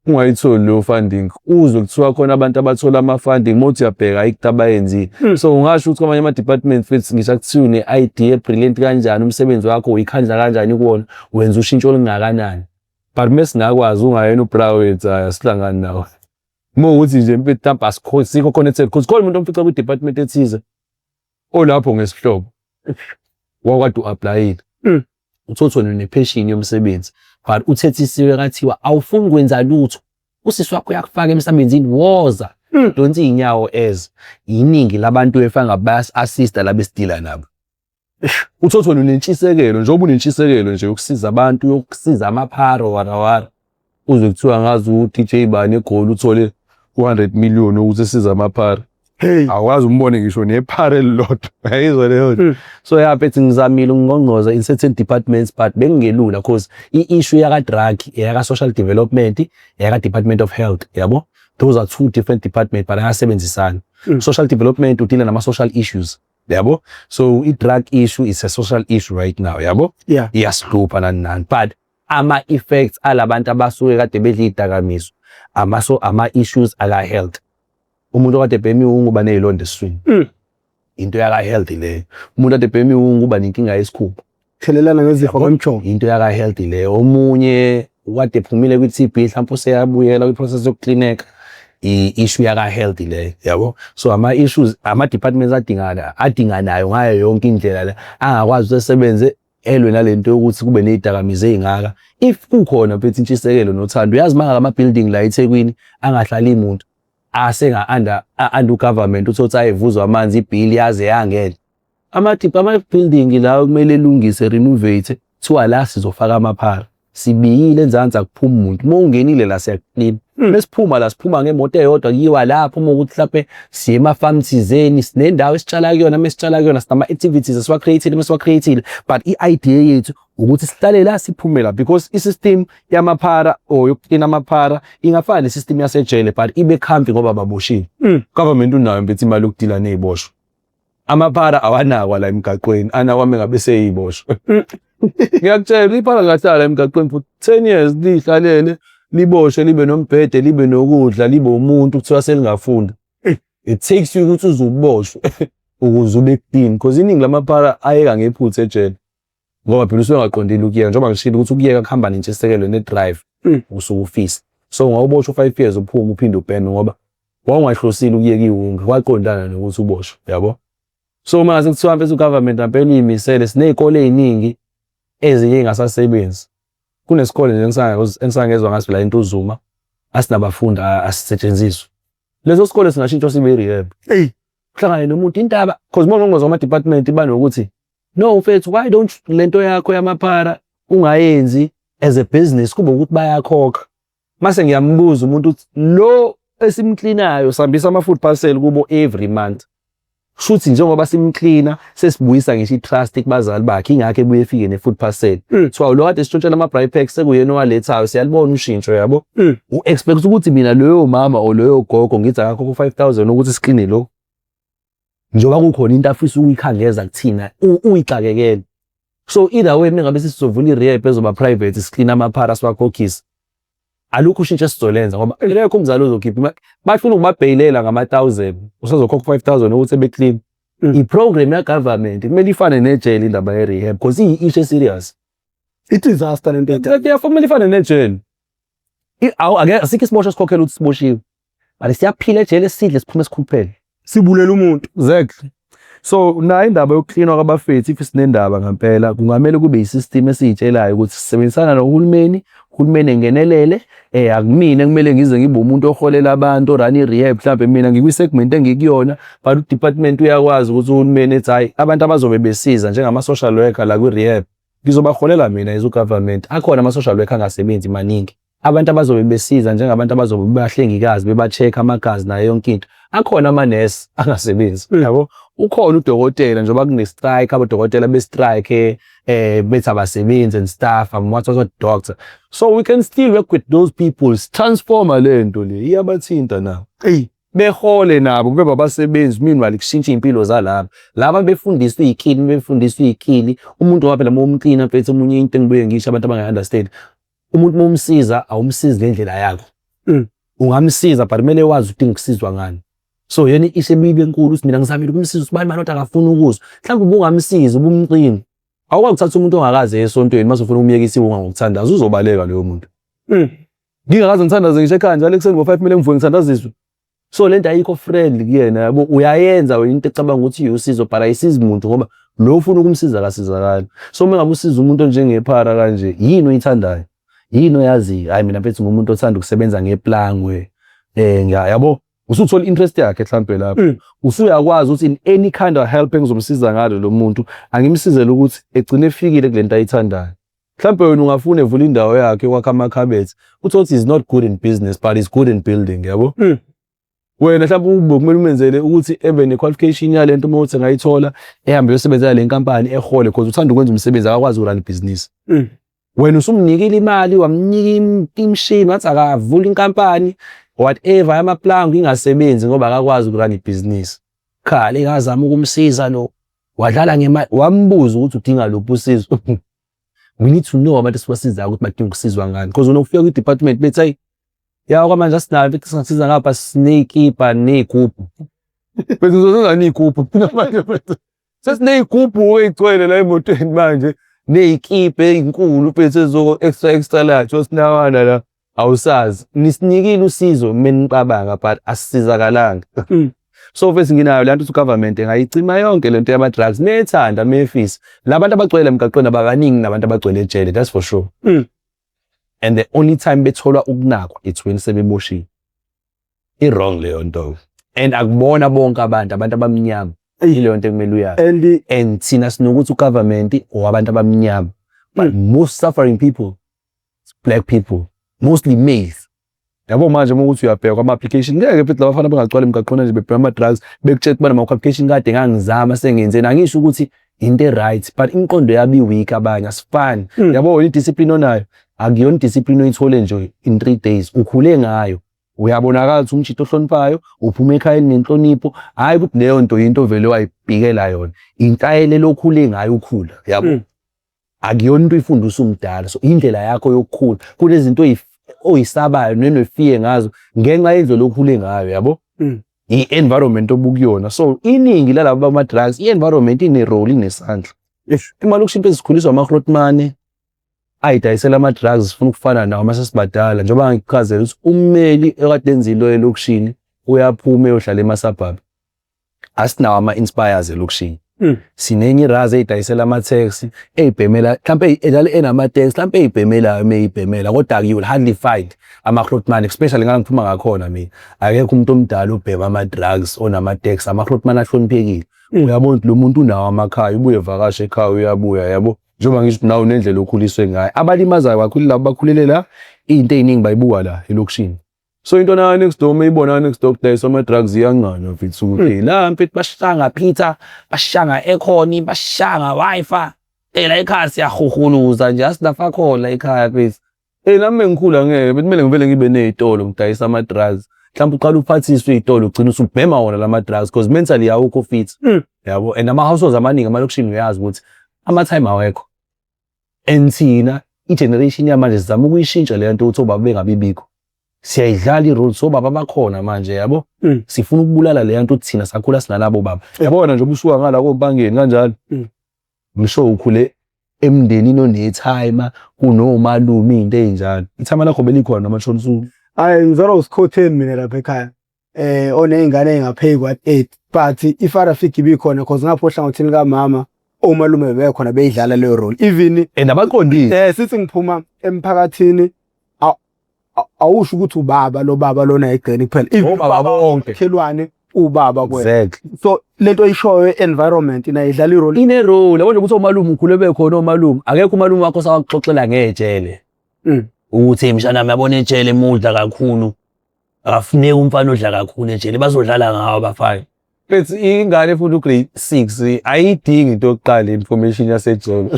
A: ungayitholi lo funding uzwe kuthiwa khona abantu abathola ama funding mothi uyabheka ikutaba yenzi so ungasho ukuthi kwamanye ama department futhi ngisho kuthiwa une idea brilliant kanjani umsebenzi wakho uyikhandla kanjani kuwona wenza ushintsho olungakanani but mesingakwazi ungayena uBrawet asihlangani nawe ukuthi nje mfethu mhlawumbe asikho connected because khona umuntu omfica ku department ethize olapho ngesihlobo wakade uapplyile uthothona nepassion yomsebenzi but uthethisiwe kathiwa awufuni kwenza lutho usisi wakho yakufaka emsebenzini woza donsi inyawo iningi labantu efanga bas assist labesidila nabo uthothona unentshisekelo njengoba unentshisekelo nje ukusiza abantu yokusiza amapharo warawara uzwe kuthiwa ngazi uDJ bani egoli uthole 200 million ukuthi siza amaphara awazi umbone ngisho nephara elilodwa ayizwa leyo so yaphethe ngizamile ngongqoza in certain departments but bengelula because i-issue yaka drug yaka social development yaka department of health yabo those are two different departments but ayasebenzisana social development udila nama social issues yabo so i-drug issue is a social issue right now yabo iyaslupha nani but ama effects alabantu abasuke kade bedla idakamizwa ama issues ala health umuntu kade bhemi unguba nezilonda eswini into yaka health le umuntu kade bhemi unguba nenkinga yesikhumba
B: thelelana ngezifo kwemjovo
A: into yaka health le omunye kade ephumile kwi TB mhlawumbe useyabuyela kwi process yokuklineka issue yaka health le yabo so ama issues ama departments adinganayo ngayo yonke indlela la angakwazi ukusebenza elwe nalento yokuthi kube nezidakamiza ezingaka if kukhona mfethu intshisekelo nothando uyazi manga ama building la eThekwini angahlali imuntu asenga under government uthothi ayivuzwa amanzi ibill yaze yangena ama building la kumele lungise renovate thiwa la sizofaka amaphara sibiyile enzansi akuphuma umuntu mawungenile la siyaclean mesiphuma la siphuma ngemoto eyodwa kiyiwa lapho uma ukuthi mhlawumbe siye ema-farm thizeni sinendawo esitshala kuyona mesitshala kuyona sinama activities esiwa-createile but i-idea yethu ukuthi sihlale la siphume la because i-system yamaphara or yokuclean amaphara ingafana ne-system yasejele but ibe khampi ngoba baboshile government unayo mfethu imali yokudila neziboshwa amaphara awanakwa la emgaqweni anakwame ngabe seyiboshwa ngiyakutshela iphara ngahlala emgaqweni for 10 years lihlalele liboshwe libe nombhede libe nokudla libe umuntu kuthiwa selingafunda it takes you ukuthi uzuboshwe ukuze ube clean because iningi lamaphara ayeka ngephutha ejele ngoba phela usengaqondile ukuyeka njengoba ngishilo ukuthi ukuyeka kuhamba nentshisekelo ne-drive usuke ufisa so ngawuboshwa 5 years uphuma uphinde ubhene ngoba wawungahlosile ukuyeka iwunga kwaqondana nokuthi uboshwe yabo so manje kuthiwa mfethu ugovernment ampela imisele sinezikole eziningi ezinye engasasebenzi kunesikole nje engisangezwe ngaso la eNtuzuma asinabafundi asisetshenziswa lezo sikole singashintshwa sibe rehab uhlangane nomuntu indaba because mongongozo ama department banokuthi no mfethu why don't lento yakho yamaphara ungayenzi as a business kube ukuthi bayakhokha mase ngiyambuza umuntu uthi lo esimcleanayo sambisa ama food parcel kubo every month shuthi njengoba simcleana sesibuyisa ngisho itrust kubazali bakhe ingakho ebuye efike ne food parcel so lo kade sitshontshela ama bribe packs sekuyena owalethayo siyalibona ushintsho yabo u expect ukuthi mina loyo mama o loyo gogo ngithi akakho ku 5000 ukuthi sikline lo njoba kukhona into afisa ukuyikhangeza kuthina uyixakekele so either way mina ngabe sisizovula i-rehab ezoba private sikline amaphara siwakhokhisa alukho ushintsho sizolenza ngoba lekho umzali uzokhipha bafuna ukubabheyilela ngama1000 usazokhokha 5000 ukuthi ebeclean iprogram ya government kumele ifane nejele indaba ye rehab because iyisho serious
B: i-disaster lento
A: kumele ifane nejele ake asikho isibosho sikhokhela ukuthi siboshiwe bale siyaphila ejele sidle siphume sikhuphele
B: sibulela umuntu
A: exactly so na indaba yokuklinwa kwabafethi if sinendaba ngempela kungamele kube isystem esiyitshelayo ukuthi sisebenzisana nohulumeni uhulumeni engenelele akumina kumele ngize ngibe umuntu oholela abantu run i-rehab mhlawumbe mina ngikwi-segment engikuyona but u-department uyakwazi ukuthi uhulumeni ethi hayi abantu abazobe besiza njengama-social worker la kwi-rehab ngizobaholela mina as u-government akhona ama-social worker angasebenzi maningi abantu abazobe besiza njengabantu abazobe bebahlengikazi beba-check amagazi nayo yonke into akhona ama-nurse angasebenzi yabo ukhona udokotela njengoba kune-strike abodokotela be-strike bethi abasebenzi and stuff what doctor so we can still work with those people transforma lento le iyabathinta nabo behole nabo kube abasebenzi meanwhile kushintsha impilo zalabo laba befundiswa izikili umuntu waphela momcleaner mfethu omunye into engibuye ngisho abantu abangayi-understand umuntu momsiza awumsizi ngendlela yakho ungamsiza but kumele wazi udinga ukusizwa ngani so yena isebibi enkulu ukuthi mina ngizamile ukumsiza ubani manje akafuna ukuzwa mhlawumbe ubungamsiza ubumclean awukwazi ukuthatha umuntu ongakaze esontweni mase ufuna umyekisa iwunga ngokuthandaza uzobaleka leyo muntu ngingakaze ngithandaze ngisho ekhaya njalo ekuseni ngo5 kumele ngivuke ngithandaziswe so lento ayikho friendly kuyena yabo uyayenza wena into ecabanga ukuthi uyusizo but ayisizi umuntu ngoba lo ufuna ukumsiza kasizakala so uma ngabe usiza umuntu onjengephara kanje yini oyithandayo yini oyaziyo hayi mina mfethu ngumuntu othanda ukusebenza ngeplangwe yabo usuthola interest yakhe mhlambe lapho usuyakwazi ukuthi in any kind of help engizomsiza ngalo lo muntu angimsizele ukuthi egcine efikile kulento ayithandayo mhlambe wena ungafuna evula indawo yakhe kwakha amakhabethi uthi is not good in business but is good in building yabo wena mhlawumbe kumele umenzele ukuthi ebe ne-qualification yalento uma uthi ngayithola ehambe yosebenzela le nkampani ehole because uthanda ukwenza umsebenzi akakwazi ukurun ibhizinisi wena usumnikile imali wamnika imshini wathi akavula inkampani whatever amaplanga ingasebenzi ngoba akakwazi ukurun ibhizinisi khale ngazama ukumsiza lo wadlala ngemali wambuza ukuthi udinga luphi usizo we need to know abantu esibasiza ukuthi badinga ukusizwa ngani because unofika kwi-department bethi hayi ya kwamanje asinayo bethi singasiza ngapha sinekipa negubhu bese uzozenza negubhu sesinegubhu egcwele la emotweni manje neyikipa ezinkulu bese ezo extra large osinawana la awusazi nisinikile usizo menicabanga but asisizakalanga so bese nginayo lento ukuthi government engayicima yonke lento yama drugs methanda mefisa labantu abagcwele emgaqweni abaningi nabantu abagcwele ejele that's for sure and the only time bethola ukunakwa it's when sebeboshiwe wrong leyo nto and akubona bonke abantu abamnyama ileyo nto kumele uyazi and thina sinokuthi ugovernment owabantu abamnyama but most suffering people black people mostly males yabo manje uma uthi uyabheka kwama application ngeke phela abafana bengagcwala emgaqweni nje bebhema ama drugs bekutshela ukuthi bana qualification kade ngangizama sengenzeni angisho ukuthi into right but inqondo yabi weak abanye asifani yabo idiscipline onayo akuyona discipline oyithole nje in 3 days ukhule ngayo uyabonakala ukuthi umshito ohloniphayo uphuma ekhaya nenhlonipho hayi ukuthi leyo nto into vele wayibhikela yona intayele lokhule ngayo ukhula yabo akuyona into ifundisa umdala so indlela yakho yokukhula kunezinto oyisabayo nenofiye ngazo ngenxa yendlela okhule ngayo yabo i-environment obukuyona so iningi lalabo bama drugs i-environment ine role inesandla imali okushintsha ezikhuliswa ama-grotmane ayidayisela ama drugs sifuna ukufana nawo mase sibadala njengoba ngikuchazela ukuthi ummeli ekade enzilo elokishini uyaphuma eyohlala emasabhabhi asinawo ama inspires elokishini sinenye irazi eyidayisela ama-taxi eyibhemela mhlampe enama-taxi mhlampe eyibhemelayo meyibhemela kodwa you will hardly find ama-grootman especially ngala ngiphuma ngakhona mina akekho umuntu omdala obhema ama-drugs onama-taxi ama-grootman ahloniphekile uyabona lo muntu unawo amakhaya ubuye evakashe ekhaya uyabuya yabo njengoba ngisho nawo nendlela okhuliswe ngayo abalimazayo kakhulu labo bakhulele la into eziningi bayibuka la elokishini so into na next door mayibona next door kudayisa ama-drugs iyangana mfethu la mfethu bashanga Peter bashanga Ekhoni bashanga Wi-Fi la ekhaya siyahuhuluza nje asilafa khona ekhaya mfethu nami ngikhula ngeke kumele ngivele ngibe nezitolo ngidayisa ama-drugs mhlawumbe uqala uphathiswe izitolo ugcina usubhema wona lama-drugs because mentally awukho fit yabo and ama-households amaningi amalokishini uyazi ukuthi ama-time awekho and thina i-generation yamanje sizama ukuyishintsha le nto ukuthi obaba bengabibikho siyayidlala i-role so baba bakhona manje yabo sifuna ukubulala le nto thina sakhula sinalabo baba yabona nje ubusuka ngala kompangeni kanjalo ngisho ukhule emndenini onetime kunomalume into enjalo ithama lakho belikhona noma Shonsu
B: hayi ngizora usikhotheni mina lapha ekhaya onezingane ezingaphezu kwa8 but ifara figure ibikhona because ngaphohla ngothini kamama omalume bekhona beyidlala leyo role even
A: abaqondile
B: sithi ngiphuma emphakathini awusho ukuthi ubaba lo baba lona egcene kuphela
A: even baba bonke
B: khelwane ubaba kwena
A: exactly
B: so lento ishoyo environment ina idlala irole
A: ine role yabona ukuthi omalume ukhule bekhona omalume akekho umalume wakho sawaxoxela ngejele ukuthi mshana uyabona ejele emudla kakhulu akafuneki umfana odla kakhulu ejele bazodlala ngawo abafana bethi ingane futhi ugrade 6 ayidingi into yokuqala information yasejele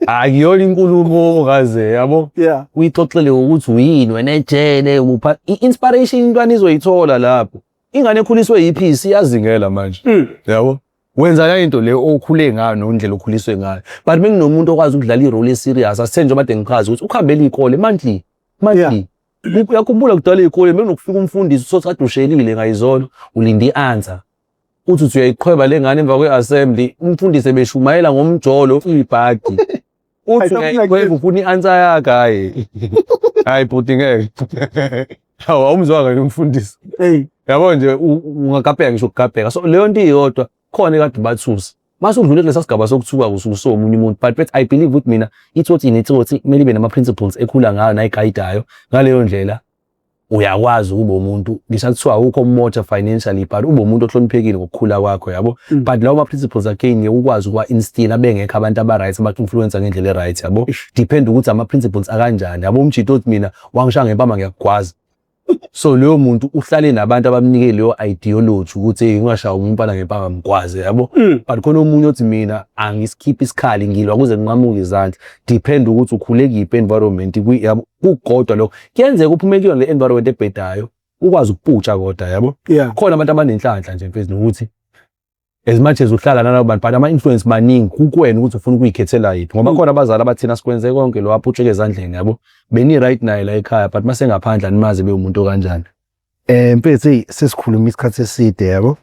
A: akuyona inkulumo kaze yabo uyixoxele ukuthi uyini wena ejele upha inspiration intwana izoyithola lapho ingane ekhuliswe yiphisi iyazingela manje yabo wenza la into le okhule ngayo nondlela okhuliswe ngayo but benginomuntu okwazi ukudlala irole serious asenje bade ngichaza ukuthi ukhambela ikole monthly uyakhumbula kudala ikole benokufika umfundisi usothatha ushelile ngayizolo ulinde i-answer uthi uyayiqhweba lengane emva kwe-assembly umfundisi ebeshumayela ngomjolo ibhadi uthi uyayiqhweba ufuna i-answer yakhe hayi bhuti ngeke awumzwanga umfundisi yabo nje ungakapeka ngisho ukukapeka so leyo nto iyodwa khona ekade bathusa mase udlule lesa sigaba sokuthuka ususo omunye umuntu but I believe with mina ithothi kumele ibe nama principles ekhula ngayo nayigayidayo ngaleyo ndlela uyakwazi ukuba umuntu ngisakuthiwa ukho motor financially but ube umuntu ohloniphekile ngokukhula kwakho yabo but lawo ma principles again ukwazi ukwa instill abengekho abantu aba right aba influencer ngendlela right yabo depend ukuthi ama principles akanjani yabo umjito uthi mina wangishaya ngempama ngiyakwazi so leyo muntu uhlale nabantu abamnikele leyo ideology ukuthi ngingashaya umpana ngempama ngikwazi yabo but khona umunye othi mina angisikhiphi isikhali ngilwa kuze nginqamuke izandla depend ukuthi ukhule kiphi environment kugodwa lokho kuyenzeka uphume kuyona le environment ebhedayo ukwazi ukuputsha kodwa yabo khona abantu abanenhlanhla nje mfethu ukuthi as much as uhlala nalabo bantu but ama influence maningi kukwena ukuthi ufuna ukuyikhethela yiphi ngoba khona abazali abathina sikwenze konke lo aphutsheke ezandleni yabo beni right naye la ekhaya but mase ngaphandla animaze be umuntu kanjani mfethu sesikhuluma isikhathi eside yabo